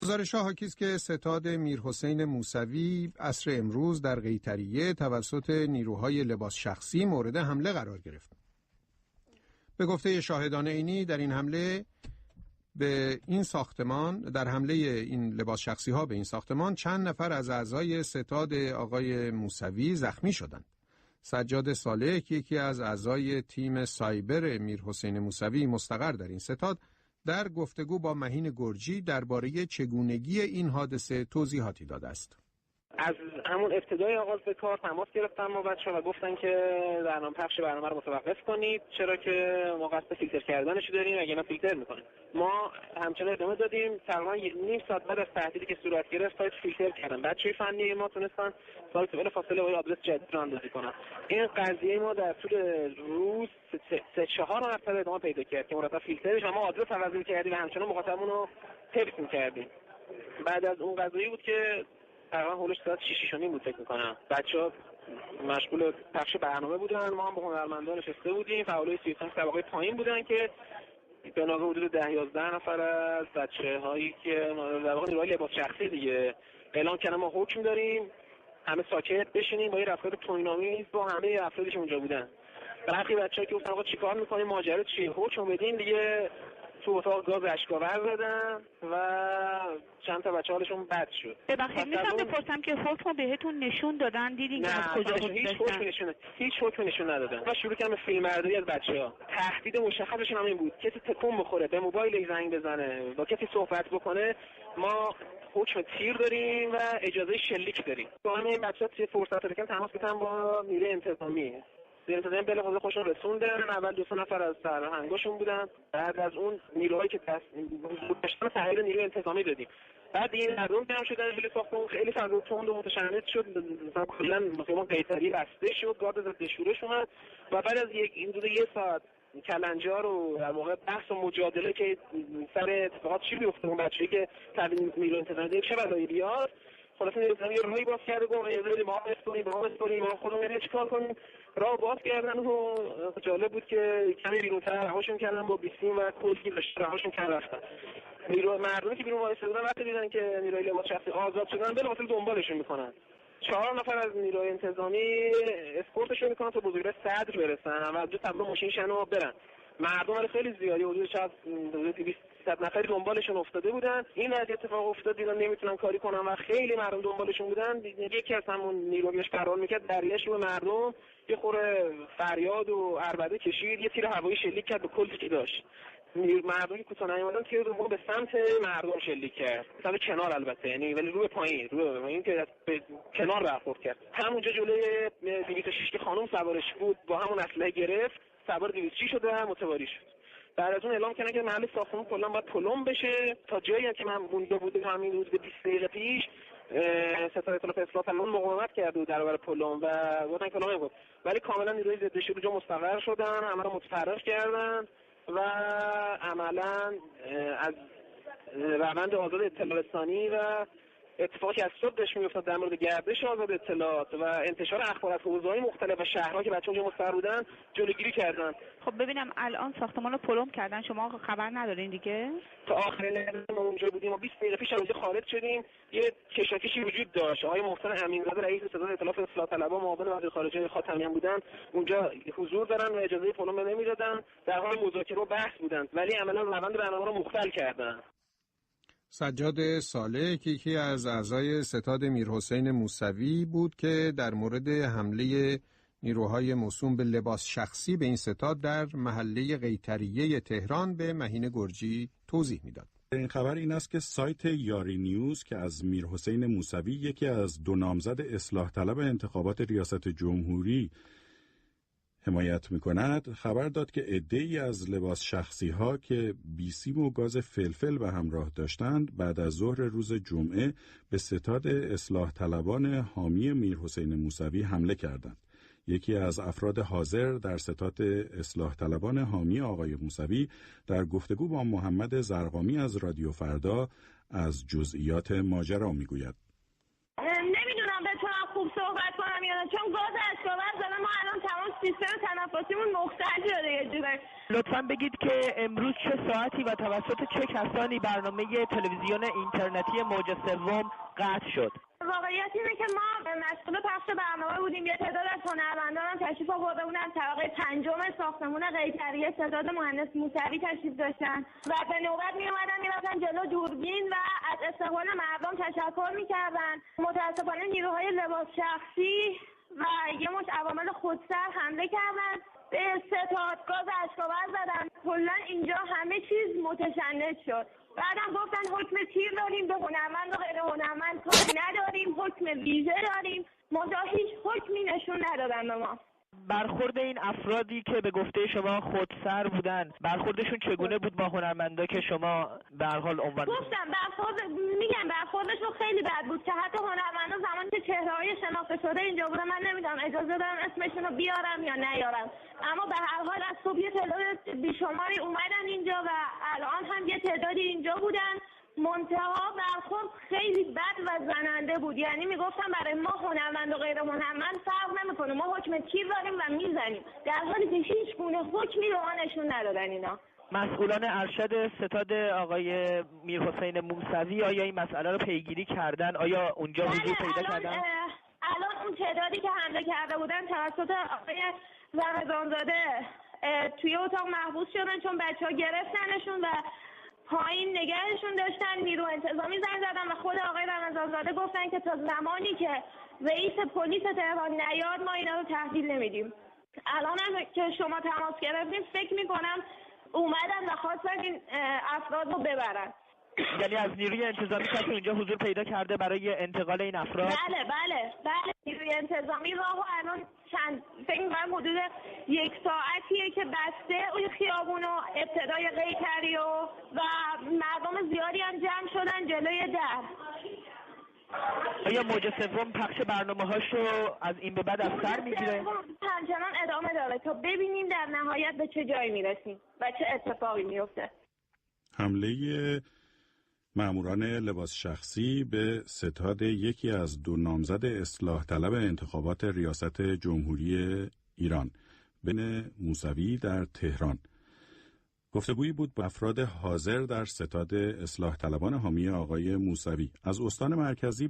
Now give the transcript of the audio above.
گزارش‌ها حاکی است که ستاد میرحسین موسوی عصر امروز در قیطریه توسط نیروهای لباس شخصی مورد حمله قرار گرفت. به گفته شاهدان عینی در این حمله در حمله این لباس شخصی ها به این ساختمان چند نفر از اعضای ستاد آقای موسوی زخمی شدند. سجاد صالح که یکی از اعضای تیم سایبر میرحسین موسوی مستقر در این ستاد در گفتگو با مهین گرجی درباره چگونگی این حادثه توضیحاتی داده است. از همون ابتدای آغاز به کار تماس گرفتن با بچه‌ها و گفتن که پخش برنامه رو متوقف کنید، چرا که ما قصد فیلتر کردنش داریم، اگه نه فیلتر میکنیم. ما همچنان ادامه دادیم. تقریبا نیم ساعت بعد از تهدیدی که صورت گرفت سایت فیلتر کردن. بچه‌های فنی ما تونستن سایت بلا فاصله با آدرس جدید رو اندازی کنن. این قضیه ما در طول روز 3-4 مرتبه ادامه پیدا کرد که مرتب فیلترش و ما آدرس عوض کردیم و همچنان مخاطبمون رو حفظ می‌کردیم. بعد از اون قضیه بود که تقریبا هولش ساعت 6:30 بود فکر می‌کنم. بچه‌ها مشغول پخش برنامه بودن، ما هم با هنرمندان نشسته بودیم. فعالای 35 طبقه پایین بودن که به نظر حدود 10-11 نفر از بچه‌هایی که در واقع نیروهای لباس شخصی دیگه اعلام کردن ما حکم داریم، همه ساکت بشینیم با یه رفتار توهین‌آمیز با همه افرادی که اونجا بودن. برخی بچه‌ها که گفتن آقا چیکار می‌کنیم، ماجرا چیه، حکم بدین دیگه. تو اتاق گاز اشک‌آور زدن و چند تا بچه حالشون بد شد. ببخشید می‌خوام بپرسم که حکم بهتون نشون دادن؟ دیدین که از کجا هیچ حکم نشون ندادن. و شروع کردن فیلمبرداری از بچه‌ها. تهدید مشخصشون هم این بود کسی تکون بخوره، به موبایل زنگ بزنه، با کسی صحبت بکنه، ما حکم تیر داریم و اجازه شلیک داریم. با همین بچه‌ها توی فرصت رکن تماس گرفتن با نیروی انتظامی. دیرتون بلافاصله خودشون رسوندن. اول 2 نفر از سرهنگاشون بودن. بعد از اون نیروهایی که داشتن تحویل نیروی انتظامی دادیم. بعد این مردم جمع شدن، خیلی ساختمون خیلی فضا تند و متشنج شد. مثلا کلا ما قیطری بسته شد، گارد ضد شورش اومد و بعد از حدود 1 ساعت کلنجار و در واقع بحث و مجادله که سر اتفاقات چی بیفته اون بچه‌ای که تحویل نیروی انتظامی دادیم چه بلایی بیاد، خلاص نیروی راهی باز کرده گفت ما ما خودمون چیکار کنیم. راه باز کردن و جالب بود که کمی بیرون‌تر رهاشون کردن با بیسیم و کلگی داشت رهاشون کردن رفتن. مردمی که بیرون وایساده بودن وقتی دیدن که نیروی لباس شخصی آزاد شدن بلافاصله دنبالشون میکنن. 4 نفر از نیروی انتظامی اسکورتشون میکنن تا بزرگراه صدر برسن و 2 تابلو ماشین شنو برن. مردم خیلی زیادی حدود 200 نفر دنبالشون افتاده بودن. این از اتفاق افتاد، دیدن نمیتونن کاری کنن و خیلی مردم دنبالشون بودن. یکی از همون نیروهاش فرار میکرد، دریاش رو مردم یه خوره فریاد و عربده کشید، یه تیر هوایی شلیک کرد به کلی که داشت. مردمی که کوتاه نیومدن تیر دوم به سمت مردم شلیک کرد، سمت کنار البته، یعنی ولی روی پایین، این که به کنار برخورد کرد. همونجا جلوی 206 که خانم سوارش بود با همون اسلحه گرفت، سوار 206 شد و متواری شد. بعد از اون اعلام کردن که محل ساختمون کلا باید پلم بشه. تا جایی که من مونده بودم همین روز به 20 دقیقه پیش ستاره اطلاف اصلاح طلبان مقاومت کرد و در برابر پلم و گفتن که پلم بود، ولی کاملا نیروی ضد شورش مستقر شدن، عملا متفرق کردن و عملا از روند آزاد اطلاع رسانی و اتفاقی از صبح داشت می‌افتاد در مورد گردش آزاد اطلاعات و انتشار اخبار از حوزه‌های مختلف و شهرها که بچه‌ها اونجا مستقر بودن جلوگیری کردن. خب ببینم الان ساختمان رو پلم کردن، شما خبر ندارین دیگه؟ تا آخر لحظه ما اونجا بودیم و 20 دقیقه پیش از اونجا خارج شدیم. یه کشاکشی وجود داشت. آقای محسن امینزاده رئیس ستاد اطلاعات اصلاح طلبان معاون وزیر خارجه خاتمی بودن، اونجا حضور دارن و اجازه پلم نمیدادن، در حال مذاکره و بحث بودن، ولی عملاً روند برنامه رو مختل کردن. سجاد صالح که یکی از اعضای ستاد میرحسین موسوی بود که در مورد حمله نیروهای موسوم به لباس شخصی به این ستاد در محله قیطریه تهران به مهین گرجی توضیح میداد. این خبر این است که سایت یاری نیوز که از میرحسین موسوی، یکی از 2 نامزد اصلاح طلب انتخابات ریاست جمهوری حمایت می‌کند، خبر داد که عده‌ای از لباس شخصی‌ها که بیسیم و گاز فلفل به همراه داشتند بعد از ظهر روز جمعه به ستاد اصلاح طلبان حامی میرحسین موسوی حمله کردند. یکی از افراد حاضر در ستاد اصلاح طلبان حامی آقای موسوی در گفتگو با محمد زرقامی از رادیو فردا از جزئیات ماجرا میگوید. نمیدونم بتونم خوب صحبت کنم یا نه، چون گاز اشک‌آور ما الان تمام سیستم تنفسیمون مختل شده یه جوره. لطفاً بگید که امروز چه ساعتی و توسط چه کسانی برنامه تلویزیون اینترنتی موج سوم قطع شد؟ واقعیت اینه که ما مسئول پخش برنامه بودیم. یه تعداد از هنرمندان هم تشریف آورده بودن. طبقه 5 ساختمان قیصریه ستاد مهندس موسوی تشریف داشتن و به نوبت میومدن میرفتن جلو دوربین و از استقبال مردم تشکر میکردن. متاسفانه نیروهای لباس شخصی و یه مش عوامل خودسر حمله کردن، به ستاد گاز اشک‌آور زدن. کلا اینجا همه چیز متشنج شد. بعدم گفتن حکم تیر داریم، به هنرمند و غیر هنرمند کاری نداریم، حکم ویژه داریم. منتها هیچ حکمی نشون ندادن به ما. برخورد این افرادی که به گفته شما خودسر بودن، برخوردشون چگونه بود با هنرمندا که شما به هر حال عنوان گفتم برخوردشون خیلی بد بود که حتی هنرمندا زمانی که چهره‌های شناخته شده اینجا بودن، من نمیدونم اجازه دارم اسمشون رو بیارم یا نیارم، اما به هر حال از صبح یه تعداد بیشماری اومدن اینجا و الان هم یه تعدادی اینجا بودن. منتها برخورد خیلی بد و زننده بود. یعنی میگفتم برای ما هنرمند و غیر هنرمند فرق نمیکنه، ما حکم تیر داریم و میزنیم، در حالی که هیچ گونه حکمی رو نشون ندادن اینا. مسئولان ارشد ستاد آقای میرحسین موسوی آیا این مسئله رو پیگیری کردن؟ آیا اونجا حضور پیدا کردن؟ الان اون تعدادی که حمله کرده بودن توسط آقای رمضانزاده توی اتاق محبوس شدن، چون بچه‌ها گرفتنشون و پایین نگهشون داشتن. نیرو انتظامی زنگ زدن و خود آقای رمضانزاده گفتن که تا زمانی که رئیس پلیس تهران نیاد ما اینا رو تحویل نمیدیم. الان هم که شما تماس گرفتیم فکر میکنم اومدن و خواستن این افراد رو ببرن. یعنی از نیروی انتظامی کسی اونجا حضور پیدا کرده برای انتقال این افراد؟ بله نیروی انتظامی راهو الان فکر می‌کنم حدود 1 ساعتیه که بسته اون خیابونو ابتدای قیصریه و مردم زیادی هم جمع شدن جلوی در. آیا موج سوم پخش برنامه‌هاشو از این به بعد از سر میگیره؟ همچنان ادامه داره تا ببینیم در نهایت به چه جایی میرسیم و چه اتفاقی میفته. حمله ماموران لباس شخصی به ستاد یکی از 2 نامزد اصلاح طلب انتخابات ریاست جمهوری ایران بن موسوی در تهران. گفتگویی بود با افراد حاضر در ستاد اصلاح طلبان حامی آقای موسوی. از استان مرکزی